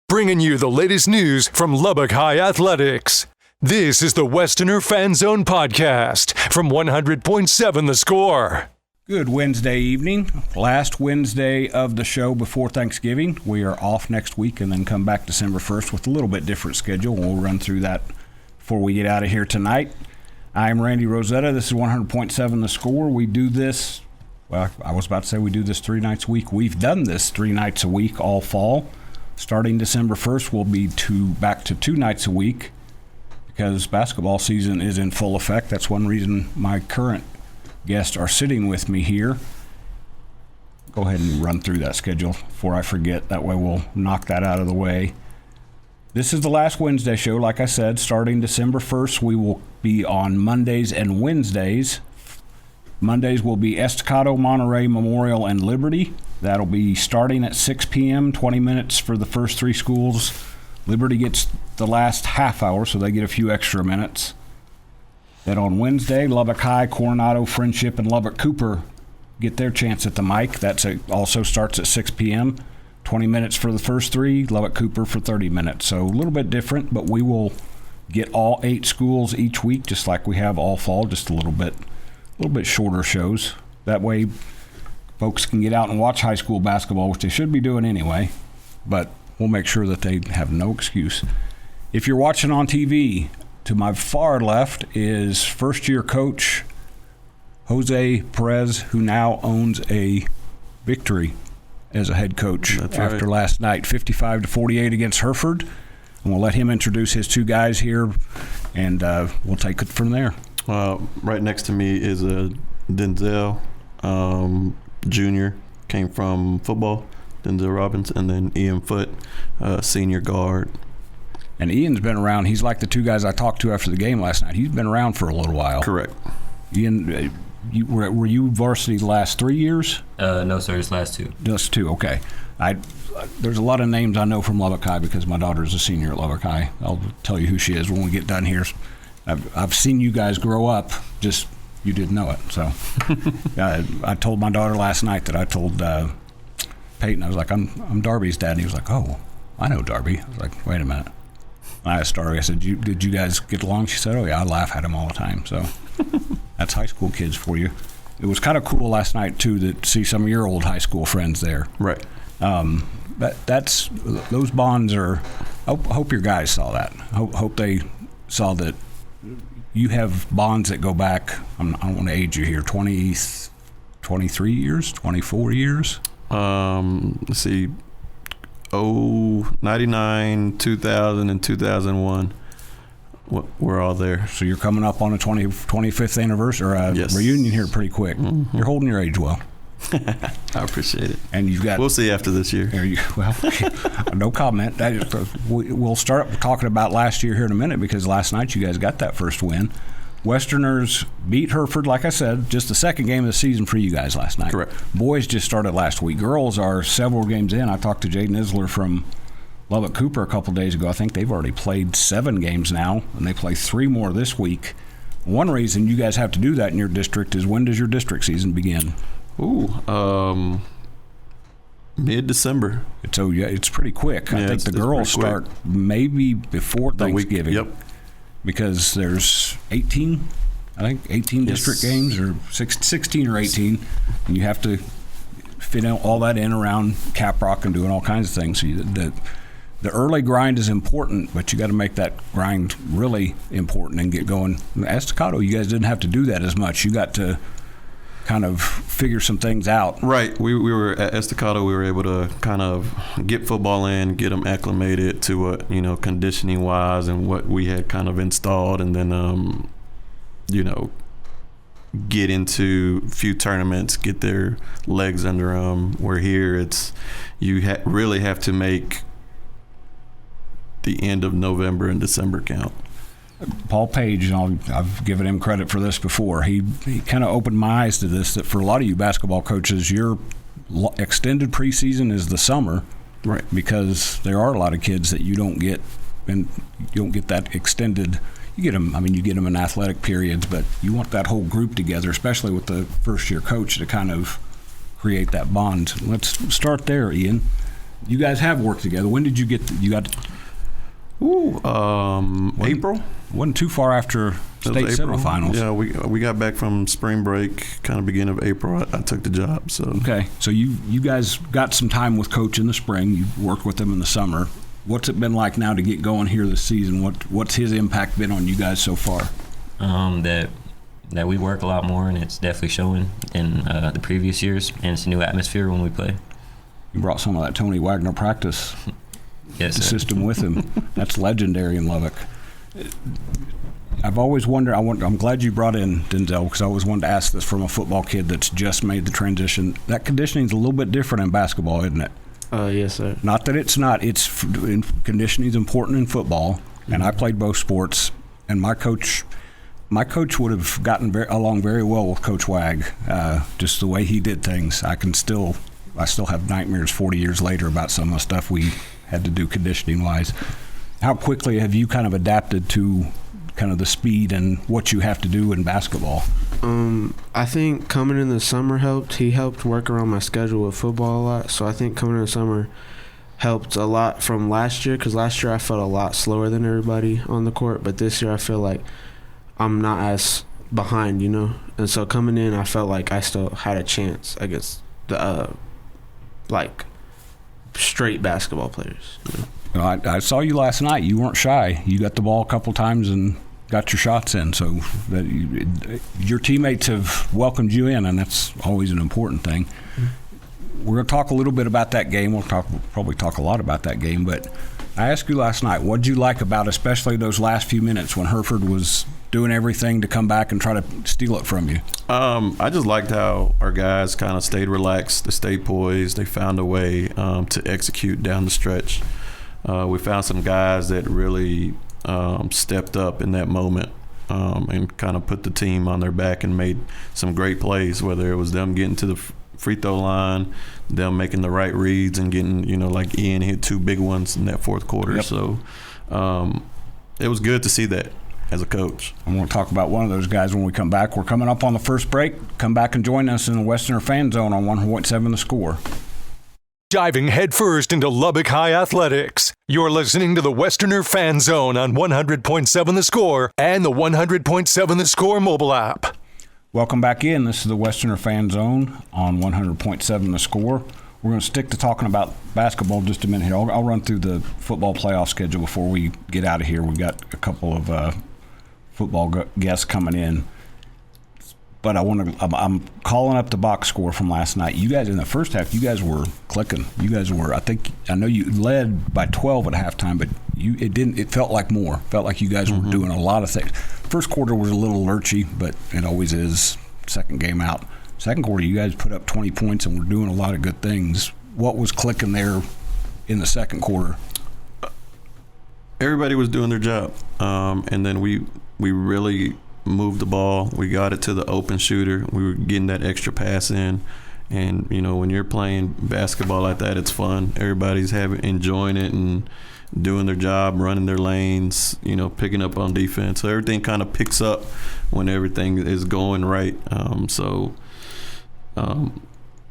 bringing you the latest news from Lubbock High Athletics. This is the Westerner Fan Zone Podcast from 100.7 The Score. Good Wednesday evening, last Wednesday of the show before Thanksgiving. We are off next week and then come back December 1st with a little bit different schedule. We'll run through that before we get out of here tonight. I'm Randy Rosetta. This is 100.7 The Score. We do this, well, I was about to say we do this 3 nights a week. We've done this 3 nights a week all fall. Starting December 1st, we'll be back to 2 nights a week because basketball season is in full effect. That's one reason my current guests are sitting with me here. Go ahead and run through that schedule before I forget. That way we'll knock that out of the way. This is the last Wednesday show. Like I said, starting December 1st, we will be on Mondays and Wednesdays. Mondays will be Estacado, Monterey, Memorial, and Liberty. That'll be starting at 6 p.m., 20 minutes for the first 3 schools. Liberty gets the last half hour, so they get a few extra minutes. Then on Wednesday, Lubbock High, Coronado, Friendship, and Lubbock Cooper get their chance at the mic. Also starts at 6 p.m., 20 minutes for the first 3, Lubbock Cooper for 30 minutes. So a little bit different, but we will get all 8 schools each week, just like we have all fall, just a little bit shorter shows. That way folks can get out and watch high school basketball, which they should be doing anyway, but we'll make sure that they have no excuse. If you're watching on TV, to my far left is first-year coach Jose Perez, who now owns a victory as a head coach after last night, 55-48 against Hereford. And we'll let him introduce his 2 guys here, and we'll take it from there. Right next to me is Denzel Jr., came from football, Denzel Robbins, and then Ian Foote, senior guard. And Ian's been around. He's like the 2 guys I talked to after the game last night. He's been around for a little while. Correct. Ian, were you varsity the last 3 years? No, sir, just last 2. Just 2, okay. There's a lot of names I know from Lubbock High because my daughter's a senior at Lubbock High. I'll tell you who she is when we get done here. I've seen you guys grow up, just you didn't know it. So I told my daughter last night that I told Peyton, I was like, I'm Darby's dad. And he was like, oh, I know Darby. I was like, wait a minute. And I asked Darby, I said, did you guys get along? She said, oh, yeah, I laugh at him all the time. So that's high school kids for you. It was kind of cool last night, too, to see some of your old high school friends there. Right. Those bonds are, I hope your guys saw that. Hope they saw that you have bonds that go back, I don't want to age you here, 23 years, 24 years? Let's see, 99, 2000, and 2001. We're all there. So you're coming up on a 25th anniversary, yes. Reunion here pretty quick. Mm-hmm. You're holding your age well. I appreciate it. And you've got. We'll see after this year. No comment. We'll start talking about last year here in a minute because last night you guys got that first win. Westerners beat Hereford, like I said, just the second game of the season for you guys last night. Correct. Boys just started last week. Girls are several games in. I talked to Jaden Isler from Lubbock Cooper a couple days ago. I think they've already played 7 games now, and they play 3 more this week. One reason you guys have to do that in your district is when does your district season begin? Mid-December. So yeah, it's pretty quick. I think the girls start maybe before Thanksgiving. Yep. Because there's 18 district games, or 16 or 18, and you have to fit all that in around Caprock and doing all kinds of things. So the early grind is important, but you got to make that grind really important and get going. Estacado, you guys didn't have to do that as much. You got to kind of figure some things out. Right. We were at Estacado. We were able to kind of get football in, get them acclimated to what, conditioning wise and what we had kind of installed, and then, get into a few tournaments, get their legs under them. Where here, it's you really have to make the end of November and December count. Paul Page, I've given him credit for this before. He kind of opened my eyes to this, that for a lot of you basketball coaches, your extended preseason is the summer, right? Because there are a lot of kids that you don't get, and you don't get that extended. You get them. I mean, you get them in athletic periods, but you want that whole group together, especially with the first-year coach, to kind of create that bond. Let's start there, Ian. You guys have worked together. When did you get? April. Wasn't too far after state semifinals. Yeah, we got back from spring break, kind of beginning of April. I took the job. So okay, so you guys got some time with Coach in the spring. You worked with him in the summer. What's it been like now to get going here this season? What's his impact been on you guys so far? That we work a lot more, and it's definitely showing in the previous years, and it's a new atmosphere when we play. You brought some of that Tony Wagner practice system with him. That's legendary in Lubbock. I've always wondered, I'm glad you brought in Denzel, because I always wanted to ask this from a football kid that's just made the transition. That conditioning is a little bit different in basketball, isn't it? Yes, sir. Not that it's not. Conditioning is important in football, and I played both sports, and my coach would have gotten along very well with Coach Wag, just the way he did things. I still have nightmares 40 years later about some of the stuff we had to do conditioning-wise. How quickly have you kind of adapted to kind of the speed and what you have to do in basketball? I think coming in the summer helped. He helped work around my schedule with football a lot, so I think coming in the summer helped a lot from last year, because last year I felt a lot slower than everybody on the court, but this year I feel like I'm not as behind, And so coming in, I felt like I still had a chance against the straight basketball players. I saw you last night. You weren't shy. You got the ball a couple times and got your shots in. So your teammates have welcomed you in, and that's always an important thing. We're going to talk a little bit about that game. We'll probably talk a lot about that game. But I asked you last night, what did you like about especially those last few minutes when Hereford was doing everything to come back and try to steal it from you? I just liked how our guys kind of stayed relaxed, they stayed poised, they found a way to execute down the stretch. We found some guys that really stepped up in that moment and kind of put the team on their back and made some great plays, whether it was them getting to the free throw line, them making the right reads and getting, like Ian hit 2 big ones in that fourth quarter. Yep. So it was good to see that as a coach. I want to talk about one of those guys when we come back. We're coming up on the first break. Come back and join us in the Westerner Fan Zone on 100.7 The Score. Diving headfirst into Lubbock High athletics. You're listening to the Westerner Fan Zone on 100.7 The Score and the 100.7 The Score mobile app. Welcome back in. This is the Westerner Fan Zone on 100.7 The Score. We're going to stick to talking about basketball just a minute here. I'll run through the football playoff schedule before we get out of here. We've got a couple of football guests coming in. But I'm calling up the box score from last night. You guys, in the first half, you guys were clicking. You guys were, I know you led by 12 at halftime, but it felt like more. Felt like you guys were doing a lot of things. First quarter was a little lurchy, but it always is. Second game out. Second quarter, you guys put up 20 points and were doing a lot of good things. What was clicking there in the second quarter? Everybody was doing their job. And then we really moved the ball. We got it to the open shooter. We were getting that extra pass in. And, when you're playing basketball like that, it's fun. Everybody's enjoying it and doing their job, running their lanes, picking up on defense. So everything kind of picks up when everything is going right.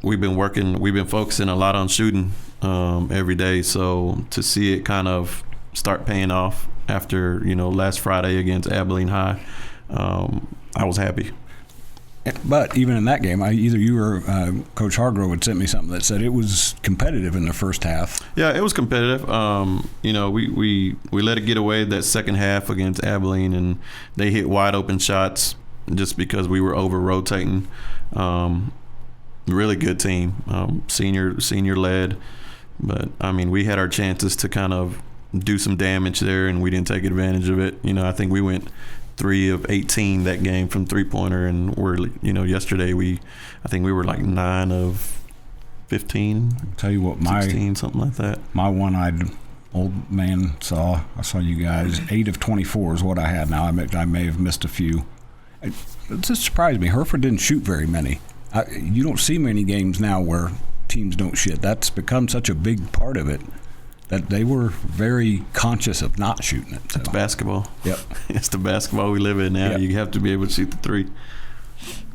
We've been focusing a lot on shooting every day. So to see it kind of start paying off after, last Friday against Abilene High, I was happy. But even in that game, either you or Coach Hargrove had sent me something that said it was competitive in the first half. Yeah, it was competitive. We let it get away that second half against Abilene, and they hit wide open shots just because we were over rotating. Really good team, senior led, but we had our chances to kind of do some damage there, and we didn't take advantage of it. I think we went 3 of 18 that game from three-pointer, and yesterday I think we were like 9 of 15. I'll tell you what, 16, something like that. My one-eyed old man I saw you guys 8 of 24 is what I had. Now I may have missed a few. It just surprised me. Hereford didn't shoot very many. You don't see many games now where teams don't shoot. That's become such a big part of it that they were very conscious of not shooting it. So. It's basketball. Yep. It's the basketball we live in now. Yep. You have to be able to shoot the 3.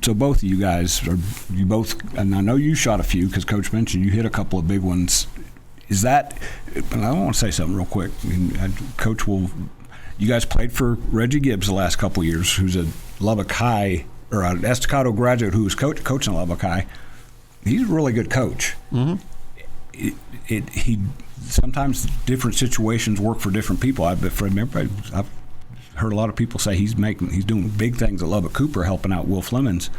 So both of you guys, and I know you shot a few because Coach mentioned you hit a couple of big ones. Is that? I want to say something real quick. I mean, Coach will. You guys played for Reggie Gibbs the last couple of years, who's a Lubbock High or an Estacado graduate who was coaching Lubbock High. He's a really good coach. Mm-hmm. He sometimes different situations work for different people. I've heard a lot of people say he's doing big things at Lubbock Cooper, helping out Will Flemings.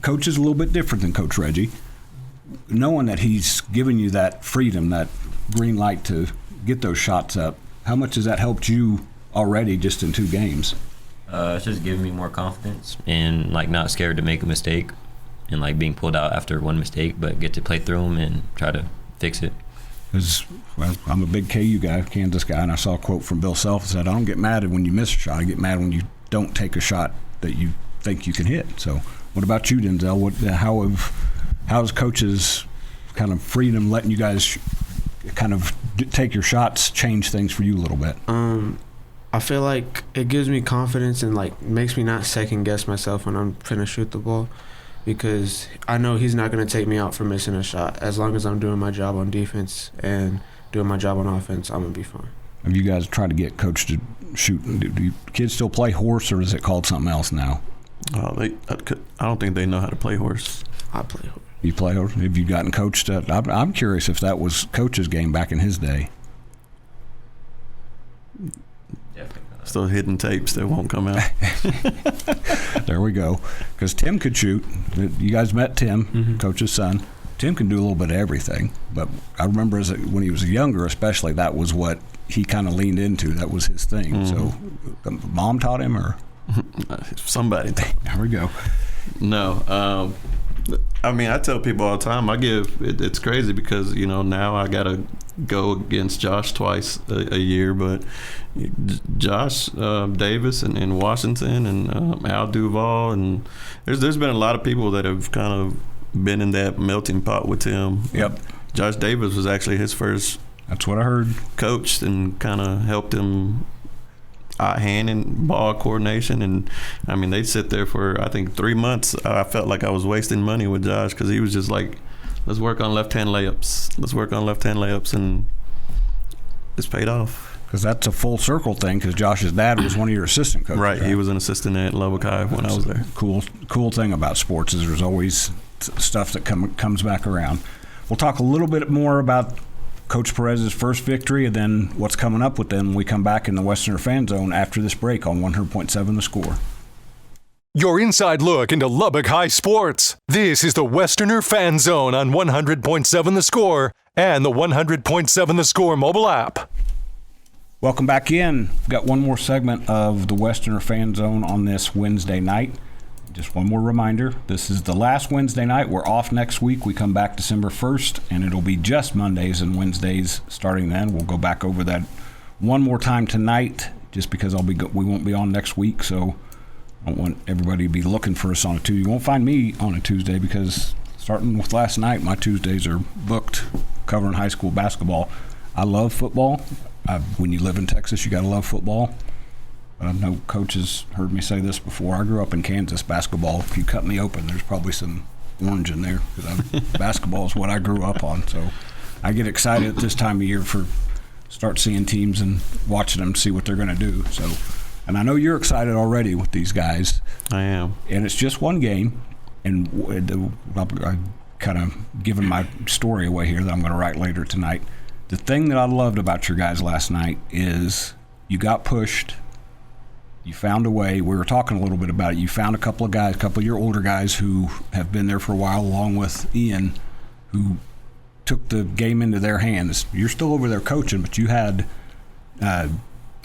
Coach is a little bit different than Coach Reggie. Knowing that he's giving you that freedom, that green light to get those shots up, how much has that helped you already just in 2 games? It's just giving me more confidence and like not scared to make a mistake and like being pulled out after one mistake, but get to play through them and try to fix it. Because I'm a big KU guy, Kansas guy, and I saw a quote from Bill Self that said, "I don't get mad when you miss a shot. I get mad when you don't take a shot that you think you can hit." So, what about you, Denzel? How has coaches' kind of freedom letting you guys kind of take your shots change things for you a little bit? I feel like it gives me confidence and like makes me not second guess myself when I'm finna shoot the ball, because I know he's not going to take me out for missing a shot. As long as I'm doing my job on defense and doing my job on offense, I'm going to be fine. Have you guys tried to get Coach to shoot? Do you kids still play horse, or is it called something else now? I don't think they know how to play horse. I play horse. You play horse? Have you gotten coached? I'm curious if that was Coach's game back in his day. Definitely not. Still hidden tapes that won't come out. There we go. Because Tim could shoot. You guys met Tim, Coach's son. Tim can do a little bit of everything. But I remember when he was younger, especially, that was what he kind of leaned into. That was his thing. So, mom taught him, or Somebody. there we go. No. I mean, I tell people all the time, it's crazy because, now I got to go against Josh twice a year, but Josh Davis and Washington and Al Duval, and there's been a lot of people that have kind of been in that melting pot with him. Yep. Josh Davis was actually his first That's what I heard. coach and kind of helped him hand and ball coordination, and I mean they sit there for I think 3 months. I felt like I was wasting money with Josh because he was just like, let's work on left-hand layups, and it's paid off. Because that's a full circle thing, because Josh's dad was one of your assistant coaches. Right, he was an assistant at Lubbock High when I was there. Cool thing about sports is there's always stuff that comes back around. We'll talk a little bit more about Coach Perez's first victory and then what's coming up with them when we come back in the Westerner Fan Zone after this break on 100.7 The Score. Your inside look into Lubbock High sports. This is the Westerner Fan Zone on 100.7 The Score and the 100.7 The Score mobile app. Welcome back in. We've got one more segment of the Westerner Fan Zone on this Wednesday night. Just one more reminder, this is the last Wednesday night. We're off next week. We come back December 1st, and it'll be just Mondays and Wednesdays starting then. We'll go back over that one more time tonight just because we won't be on next week, so I don't want everybody to be looking for us on a Tuesday. You won't find me on a Tuesday because starting with last night, my Tuesdays are booked covering high school basketball. I love football. When you live in Texas, you got to love football. I know coaches heard me say this before. I grew up in Kansas basketball. If you cut me open, there's probably some orange in there because basketball is what I grew up on. So I get excited at this time of year for start seeing teams and watching them, see what they're going to do. So, and I know you're excited already with these guys. I am. And it's just one game. And I'm kind of giving my story away here that I'm going to write later tonight. The thing that I loved about your guys last night is you got pushed. You found a way. We were talking a little bit about it. You found a couple of your older guys who have been there for a while, along with Ian, who took the game into their hands. You're still over there coaching, but you had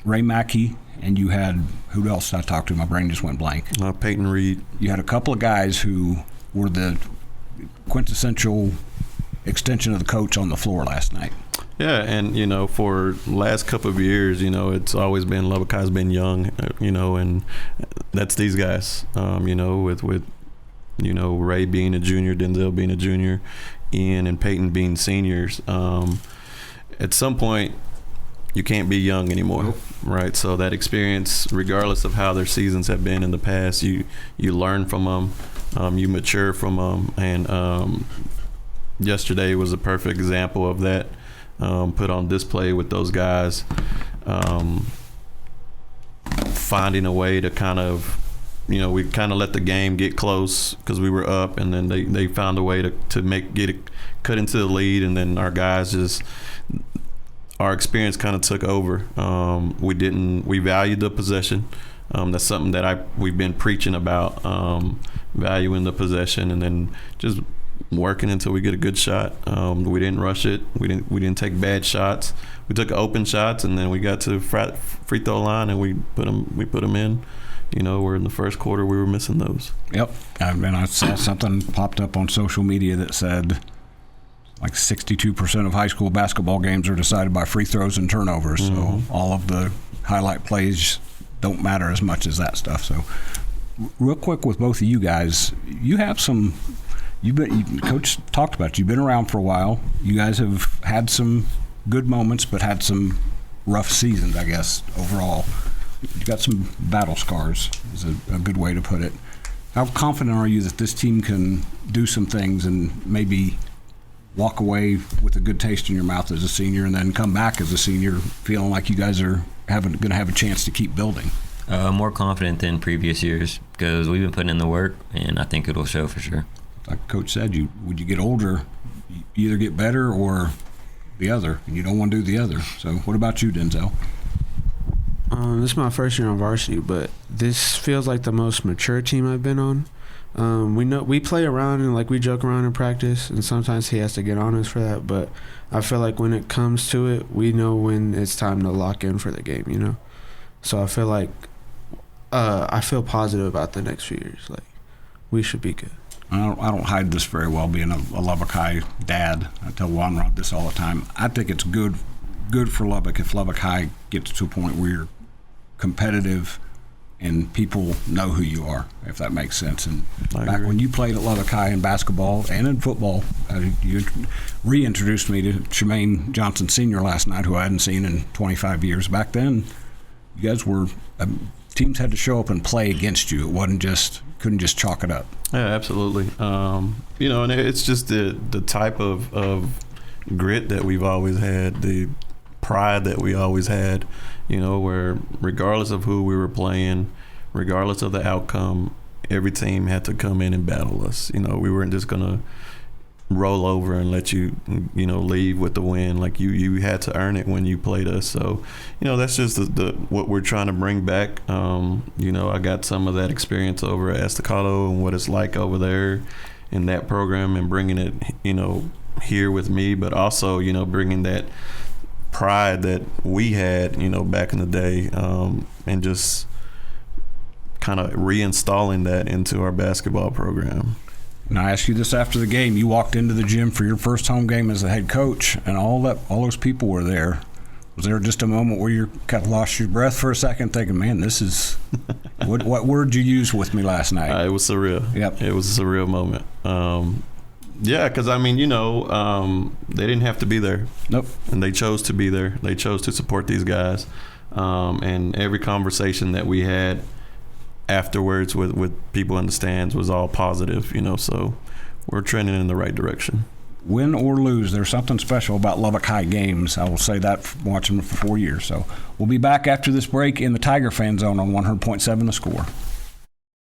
Ray Mackey, and you had, who else did I talk to? My brain just went blank. Peyton Reed. You had a couple of guys who were the quintessential extension of the coach on the floor last night. Yeah, and, for last couple of years, it's always been Lubbock High's been young, and that's these guys, with Ray being a junior, Denzel being a junior, Ian and Peyton being seniors. At some point, you can't be young anymore, nope. Right? So that experience, regardless of how their seasons have been in the past, you learn from them, you mature from them, and yesterday was a perfect example of that. put on display with those guys. Finding a way to kind of, we kind of let the game get close because we were up, and then they found a way to cut into the lead, and then our guys our experience kind of took over. We valued the possession. That's something that we've been preaching about, valuing the possession, and then just working until we get a good shot. We didn't rush it. We didn't take bad shots. We took open shots, and then we got to free throw line, and we put them in. Where in the first quarter we were missing those. Yep. I saw something popped up on social media that said like 62% of high school basketball games are decided by free throws and turnovers. Mm-hmm. So all of the highlight plays don't matter as much as that stuff. So real quick with both of you guys, you have some. Coach talked about it. You've been around for a while. You guys have had some good moments, but had some rough seasons, I guess, overall. You got some battle scars, is a good way to put it. How confident are you that this team can do some things and maybe walk away with a good taste in your mouth as a senior, and then come back as a senior feeling like you guys are going to have a chance to keep building? More confident than previous years because we've been putting in the work, and I think it'll show for sure. Like Coach said, would you get older, you either get better or the other, and you don't want to do the other. So what about you, Denzel? This is my first year on varsity, but this feels like the most mature team I've been on. We play around and we joke around in practice, and sometimes he has to get on us for that. But I feel like when it comes to it, we know when it's time to lock in for the game. So I feel like I feel positive about the next few years. We should be good. I don't hide this very well, being a Lubbock High dad. I tell Juan Rod this all the time. I think it's good for Lubbock if Lubbock High gets to a point where you're competitive and people know who you are, if that makes sense. And back when you played at Lubbock High in basketball and in football, you reintroduced me to Tremaine Johnson Sr. last night, who I hadn't seen in 25 years. Back then, you guys were teams had to show up and play against you. It wasn't couldn't just chalk it up. Yeah, absolutely. And it's just the type of grit that we've always had, the pride that we always had, where regardless of who we were playing, regardless of the outcome, every team had to come in and battle us. We weren't just going to roll over and let you, leave with the win. You had to earn it when you played us. So, that's just what we're trying to bring back. I got some of that experience over at Estacado and what it's like over there in that program, and bringing it, here with me, but also, bringing that pride that we had, back in the day, and just kind of reinstalling that into our basketball program. And I asked you this after the game. You walked into the gym for your first home game as the head coach, and all those people were there. Was there just a moment where you kind of lost your breath for a second, thinking, "Man, this is what word you used with me last night?" It was surreal. Yep, it was a surreal moment. Yeah, because they didn't have to be there. Nope. And they chose to be there. They chose to support these guys. And every conversation that we had afterwards with people in the stands was all positive, so we're trending in the right direction. Win or lose, there's something special about Lubbock High games. I will say that from watching them for 4 years. So we'll be back after this break in the Tiger Fan Zone on 100.7 The Score.